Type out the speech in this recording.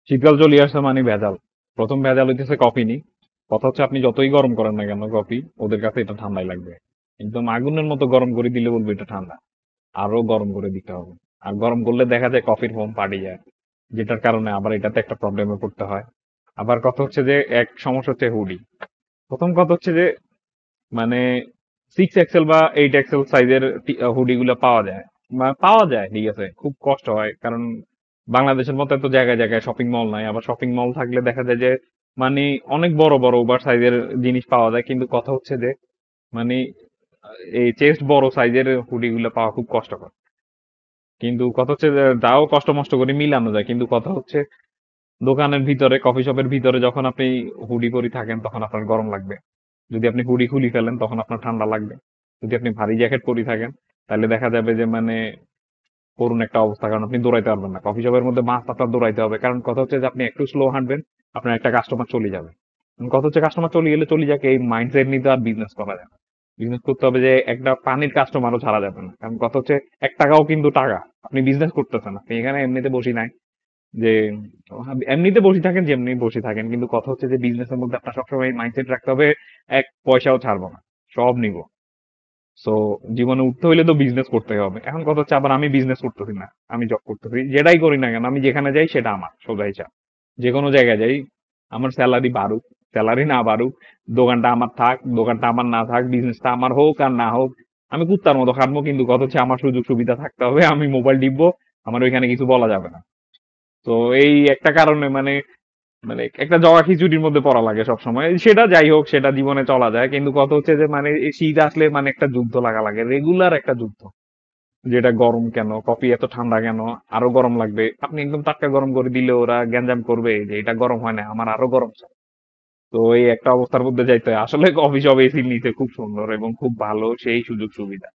শীতকাল চলে আসছে মানে ভেজাল। প্রথম ভেজাল হইতেছে কফি নি। কথা হচ্ছে আপনি যতই গরম করেন না কেন কফি, ওদের কাছে এটা ঠান্ডাই লাগবে। একদম আগুনের মতো গরম করে দিলে বলবে এটা ঠান্ডা। আরো গরম করে দিতে হবে। আর গরম করলে দেখা যায় কফির ফোম পাড়ে যায়, যেটার কারণে আবার এটাতে একটা প্রবলেমে পড়তে হয়। আবার কথা হচ্ছে যে এক সমস্যা হচ্ছে হুডি। প্রথম কথা হচ্ছে যে মানে 6 এক্সেল বা 8 এক্সেল সাইজের হুডি গুলো পাওয়া যায়। পাওয়া যায় ঠিক আছে, খুব কষ্ট হয় কারণ বাংলাদেশের মতো এত জায়গায় জায়গায় শপিং মল নাই। আবার শপিং মল থাকলে দেখা যায় যে মানে অনেক বড় বড় ওভার সাইজের জিনিস পাওয়া যায়, কিন্তু কথা হচ্ছে যে মানে এই চেস্ট বড় সাইজের হুডি গুলো পাওয়া খুব কষ্টকর। কিন্তু কথা হচ্ছে যে তাও কষ্ট মষ্ট করে মিলানো যায়, কিন্তু কথা হচ্ছে দোকানের ভিতরে কফি শপের ভিতরে যখন আপনি হুডি পরি থাকেন তখন আপনার গরম লাগবে। যদি আপনি হুডি খুলি ফেলেন তখন আপনার ঠান্ডা লাগবে। যদি আপনি ভারী জ্যাকেট পরি থাকেন তাহলে দেখা যাবে যে মানে করুন একটা অবস্থা, কারণ আপনি দৌড়াইতে পারবেন না। কফি শপের মধ্যে মাছ আপনার দৌড়াইতে হবে, কারণ কথা হচ্ছে যে আপনি একটু স্লো হাঁটবেন, আপনার একটা কাস্টমার চলে যাবে। কথা হচ্ছে কাস্টমার চলে গেলে চলে যাকে, এই মাইন্ডসেট নিতে আর বিজনেস করা যায় না। বিজনেস করতে হবে যে একটা পানির কাস্টমারও ছাড়া যাবে না, কারণ কথা হচ্ছে 1 টাকাও কিন্তু টাকা। আপনি বিজনেস করতেছেন, আপনি এখানে এমনিতে বসি নাই যে এমনিতে বসে থাকেন, যেমনি বসে থাকেন, কিন্তু কথা হচ্ছে যে বিজনেসের মধ্যে আপনার সবসময় মাইন্ডসেট রাখতে হবে 1 পয়সাও ছাড়বো না, সব নিব। সো জীবনে উঠতে হইলে তো বিজনেস করতে হবে। এখন কথা হচ্ছে আবার আমি বিজনেস করতেছি না, আমি জব করতেছি। যেটাই করি না কেন আমি যেখানে যাই সেটা আমার সোজা হিসাব। যে কোনো জায়গায় যাই আমার স্যালারি বাড়ুক, স্যালারি না বাড়ুক, দোকানটা আমার থাক, দোকানটা আমার না থাক, বিজনেসটা আমার হোক আর না হোক, আমি কুত্তার মতো খাটবো, কিন্তু কথা হচ্ছে আমার সুযোগ সুবিধা থাকতে হবে। আমি মোবাইল টিপবো, আমার ওইখানে কিছু বলা যাবে না। তো এই একটা কারণে মানে মানে একটা জগা খিচুড়ির মধ্যে পড়া লাগে সব সময়। সেটা যাই হোক, সেটা জীবনে চলা যায়, কিন্তু কথা হচ্ছে যে মানে এই শীত আসলে মানে একটা যুদ্ধ লাগা লাগে, রেগুলার একটা যুদ্ধ। যেটা গরম কেন, কফি এত ঠান্ডা কেন, আরো গরম লাগবে। আপনি একদম টাটকা গরম করে দিলে ওরা গ্যাঞ্জাম করবে যে এটা গরম হয় না, আমার আরো গরম চাই। তো এই একটা অবস্থার মধ্যে যাইতে হয়। আসলে কফি শপ এসির নিচে খুব সুন্দর এবং খুব ভালো সেই সুযোগ সুবিধা।